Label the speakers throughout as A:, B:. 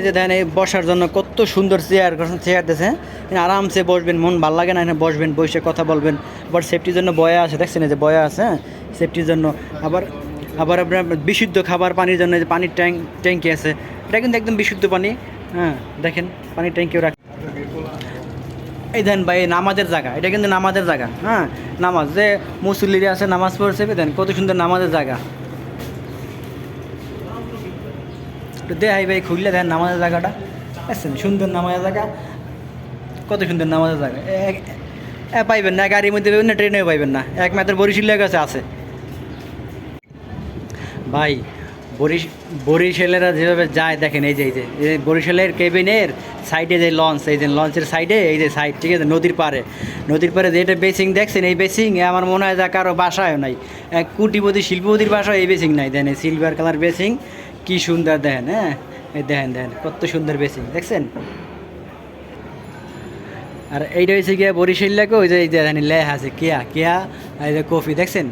A: যে দেখেন এই বসার জন্য কত সুন্দর চেয়ার দিয়েছে, আরামসে বসবেন, মন ভালো লাগে না, এখানে বসবেন, বসে কথা বলবেন। আবার সেফটির জন্য বয়া আছে, দেখছেন এই যে বয়া আছে, হ্যাঁ সেফটির জন্য। আবার আবার আপনার বিশুদ্ধ খাবার পানির জন্য যে পানির ট্যাঙ্কি আছে, এটা কিন্তু একদম বিশুদ্ধ পানি। হ্যাঁ দেখেন পানির ট্যাঙ্কিও রাখ। এই দেন ভাই নামাজের জায়গা, এটা কিন্তু নামাজের জায়গা, হ্যাঁ নামাজ যে মুসল্লিরা আছে নামাজ পড়ছে, দেন কত সুন্দর নামাজের জায়গা। দেখাই ভাই খুললে দেখেন নামাজের জায়গাটা, বুঝছেন সুন্দর নামাজের জায়গা, কত সুন্দর নামাজের জায়গা। পাইবেন না গাড়ির মধ্যে, পাইবেন না ট্রেনেও পাইবেন না, একমাত্র বরিশালের কাছে আছে ভাই। বরিশালেরা যেভাবে যায় দেখেন, এই যে বরিশালের কেবিনের সাইডে যে লঞ্চ, এই যে লঞ্চের সাইডে এই যে সাইড, ঠিক আছে, নদীর পারে যেটা বেসিং দেখছেন, এই বেসিং আমার মনে হয় যা কারো বাসায়ও নাই, এক কোটিপতি শিল্পপতির বাসায় এই বেসিং নাই। দেখেন এই সিলভার কালার বেসিং, কি সুন্দর দেখেন, হ্যাঁ এই দেখেন কত সুন্দর বেসিং দেখছেন। আর এইটা হয়েছে গিয়া বরিশাল লাগে, ওই যে এই যে লেহা আছে কেয়া, এই যে কফি দেখছেন,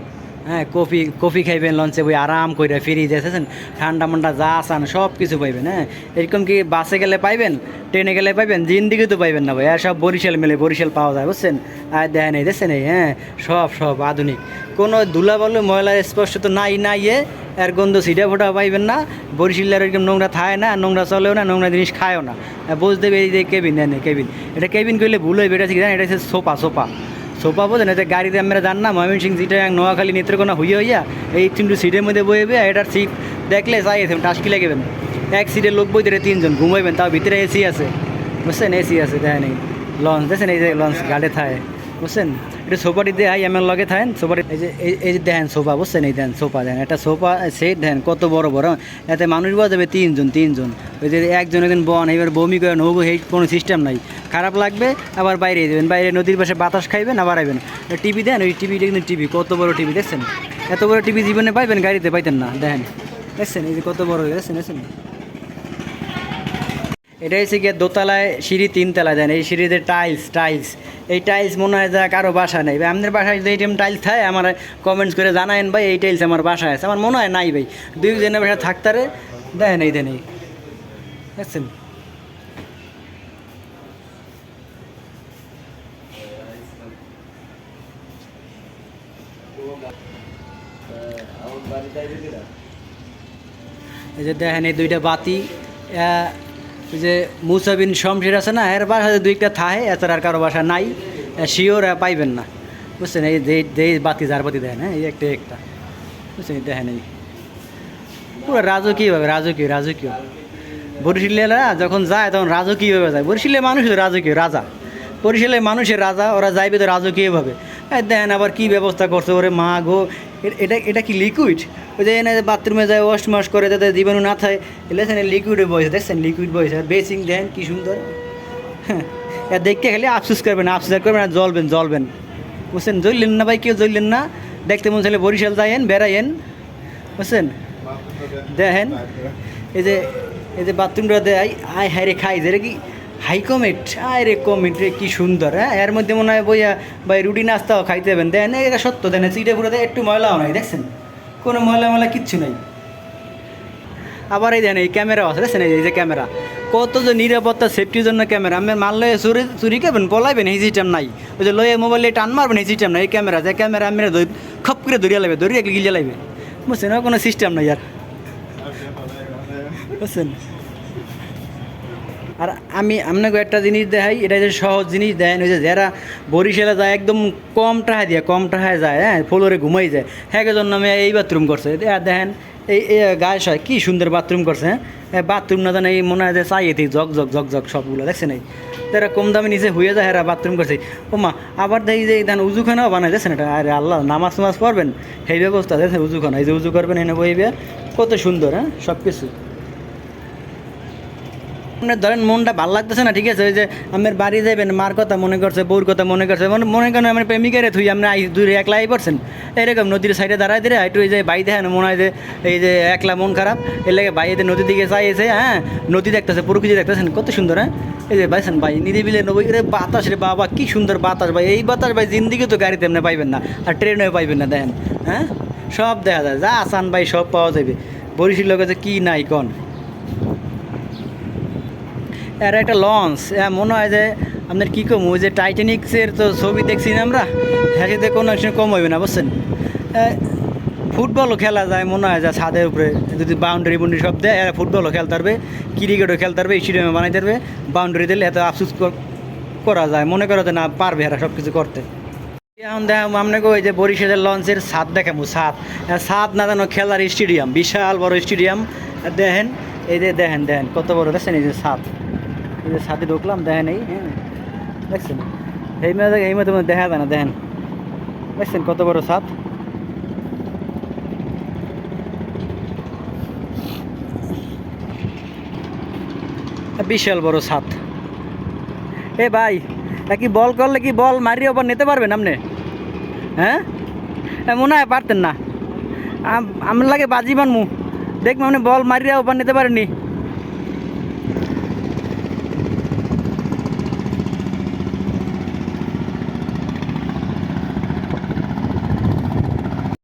A: হ্যাঁ কফি খাইবেন লঞ্চে বই আরাম করে, ফ্রিজ এসেছেন, ঠান্ডা মান্ডা যা আসান সব কিছু পাইবেন। হ্যাঁ এরকম কি বাসে গেলে পাইবেন, ট্রেনে গেলে পাইবেন, জিন্দিগি তো পাইবেন না ভাই। আর সব বরিশাল বরিশাল পাওয়া যায়, বুঝছেন। আর দেখেন এই দেখছেন এই, হ্যাঁ সব আধুনিক, কোনো ধুলাবালু ময়লার স্পর্শ তো নাই এর গন্ধ ছিটা ফোটা পাইবেন না। বরিশালের এরকম নোংরা থায় না, নোংরা চলেও না, নোংরা জিনিস খায়ও না। বুঝতে দেবে এই যে কেবিন, কেবিন, এটা কেবিন করলে ভুল হয়ে বেড়েছে, এটা হচ্ছে সোফা বোঝেন, এতে গাড়িতে আমরা যান না ময়মনসিং সিটে নোয়াখালী নেত্রকোনা হইয়া এই কিন্তু সিটের মধ্যে বইবে, এটার সিট দেখলে চাইছে টাস্কি লাগবেন। এক সিটের লোক বই ধরে 3 জন ঘুমাইবেন, তাও ভিতরে এসি আছে, বুঝছেন, এসি আছে। দেখেন এই লঞ্চ দেখছেন, এই যে লঞ্চ গাড়ি থায়, বুঝছেন। এটা সোফাটি দিয়ে আমার লগে থাকেন সোফাটি, এই যে দেখেন সোফা, বুঝছেন, এই দেন সোফা, দেন একটা সোফা সেট দেন কত বড় বড়, এতে মানুষ বসা যাবে 3 জন। ওই যে একজন বন এবার বমি করে নবু, এই কোনো সিস্টেম নাই, খারাপ লাগবে আবার বাইরে যাবেন, বাইরে নদীর পাশে বাতাস খাইবেন আবার আইবেন। টিভি দেন, ওই টিভিটা কিন্তু টিভি কত বড় টিভি দেখছেন, এত বড় টিভি জীবনে পাইবেন, গাড়িতে পাইতেন না। দেখেন দেখছেন এই যে কত বড় দেখছেন। এটা হচ্ছে গিয়ে দোতলায় সিঁড়ি, 3 তলায় দেন, এই সিঁড়িতে টাইলস, এই টাইলস মনে হয় যা কারো বাসা নেই ভাই। আপনাদের বাসায় যদি এইরকম টাইলস থাকে আমার কমেন্টস করে জানায়েন ভাই, এই টাইলস আমার বাসায় আছে, আমার মনে হয় নাই ভাই, 2 জনের বাসায় থাকতারে। দেখেন এই দেখছেন। এই যে দেখেন এই 2টা বাতি, ওই যে মুসাবিন শমশের আছে না, এর বাসায় 2টা থাহে, এছাড়া আর কারো বাসা নাই, শিওর পাইবেন না, বুঝছেন। এই যে বাতি যার বাতি দেখেন, হ্যাঁ এই একটা বুঝছেন, দেখেন এই পুরো রাজকীয়। বরিশালেরা যখন যায় তখন রাজকীয়ভাবে যায়, বরিশালের মানুষ রাজা, বরিশালের মানুষের রাজা, ওরা যাইবে তো রাজকীয়ভাবে। দেখেন আবার কি ব্যবস্থা করছে, ওরে মা গো, এটা কি লিকুইড, ওই যে এনে বাথরুমে যায় ওয়াশ করে যাতে জীবাণু না থাকে, এলেছেন লিকুইডে বয়েছে, দেখছেন লিকুইড বয়েছে। আর বেসিং দেখেন কি সুন্দর, হ্যাঁ দেখতে খালি আফসোস করবেন আর জ্বলবেন, বুঝছেন। জ্বললেন না ভাই, কেউ জ্বললেন না, দেখতে মন চাইলে বরিশাল যাইয়েন, বেড়াইয়েন, বুঝছেন। দেখেন এই যে বাথরুমটা দেয়, হাই রে খাই যে রে কি হাই কমেট, রে কমেট রে কি সুন্দর। হ্যাঁ এর মধ্যে মনে হয় বইয়া ভাই রুটি নাস্তাও খাইতে দেবেন। দেন এটা সত্য, দেন সিটে পুরো একটু ময়লাও নাই, দেখছেন কোনো ময়লা কিচ্ছু নাই। আবার এই দেন এই ক্যামেরাও আছে, দেখছেন এই যে ক্যামেরা, কত যে নিরাপত্তা সেফটির জন্য ক্যামেরা। আমি মাল লয়ে চুরি করবেন, পলাইবেন, এই সিস্টেম নাই। ওই যে লয়ে মোবাইলে টান মারবেন, এই সিস্টেম নাই। এই ক্যামেরা আমি খপ করে ধরিয়া লাগবে, ধরিয়া গিয়ে লাগবে, বুঝছেন, কোনো সিস্টেম নাই আর, বুঝছেন। আর আমি আপনাকে একটা জিনিস দেখাই, এটা যে সহজ জিনিস দেন, ওই যে যারা বরিশালে যায় একদম কম টাকায় যায়, হ্যাঁ ফ্লোরে ঘুমাই যায়, হ্যাঁ জন্য আমি এই বাথরুম করছে দেখেন, এই গায়ে হয় কি সুন্দর বাথরুম করছে। হ্যাঁ বাথরুম না জানে এই মনে হয় যে চাইয়েতে জগ সবগুলো দেখছেন। এই যারা কম দামে নিচে হয়ে যায় এরা বাথরুম করছে, ও মা আবার দেখি যে ধান উজুখানাও বানায়, দেখছেন এটা, আরে আল্লাহ নামাজ পড়বেন সেই ব্যবস্থা দেখছেন, উজুখানা, এই যে উজু করবেন এনে বইবে, কত সুন্দর, হ্যাঁ সব কিছু। আপনার ধরেন মনটা ভালো লাগতেছে না, ঠিক আছে, ওই যে আমার বাড়ি যাবেন, মার কথা মনে করছে, বউর কথা মনে করছে, মনে করেন আমার প্রেমিকারে থুই আপনি দূরে একলা পড়ছেন, এরকম নদীর সাইডে দাঁড়াই দিলে একটু এই যে বাই দেখেন মনে হয় যে এই যে একলা মন খারাপ, এর লাগে ভাই এদের নদীর দিকে চাইছে, হ্যাঁ নদী দেখতেছে, প্রকৃতি দেখতেছেন কত সুন্দর। হ্যাঁ এই যে ভাইছেন ভাই নিরিবিলে নবী রে বাতাস রে বাবা, কি সুন্দর বাতাস ভাই, এই বাতাস ভাই জিন্দিগি তো গাড়িতে এমনি পাইবেন না, আর ট্রেনেও পাইবেন না। দেখেন হ্যাঁ সব দেখা যায়, যা আসান ভাই সব পাওয়া যাবে বরিশাল লোকে, যে কী নাই কন। এর একটা লঞ্চ মনে হয় যে আপনার কী কম ওই যে টাইটানিক্সের তো ছবি দেখছি না আমরা, হ্যাঁ সাথে কোনো এক সময় কম হবে না বুঝছেন। ফুটবলও খেলা যায় মনে হয় যে ছাদের উপরে যদি বাউন্ডারি বুন্ডারি সব দেয়, এরা ফুটবলও খেলতে পারবে, ক্রিকেটও খেলতে পারবে, স্টেডিয়ামে বানাইতে পারবে, বাউন্ডারি দিলে এত আফসোস করা যায়, মনে করো যে না পারবে এরা সব কিছু করতে। এখন দেখাম আপনাকে ওই যে বরিশালের লঞ্চের ছাদ দেখাবো, ছাদ না জানো খেলার স্টেডিয়াম, বিশাল বড় স্টেডিয়াম। দেখেন এই যে দেখেন দেখেন কত বড় দেখছেন, এই যে ছাদ, এই যে ছাদে ঢুকলাম দেখেন, এই হ্যাঁ দেখছেন, এই মতো দেখা যায় না, দেখেন দেখছেন কত বড় ছাদ। বিশাল বড় ছাদ। এ ভাই কি বল করলে কি বল মারিয়ে ওপর নিতে পারবেন আপনি? হ্যাঁ মনে হয় পারতেন না, আমার লাগে বাজি বানমু দেখবো আপনি বল মারিয়ে ওপর নিতে পারেননি।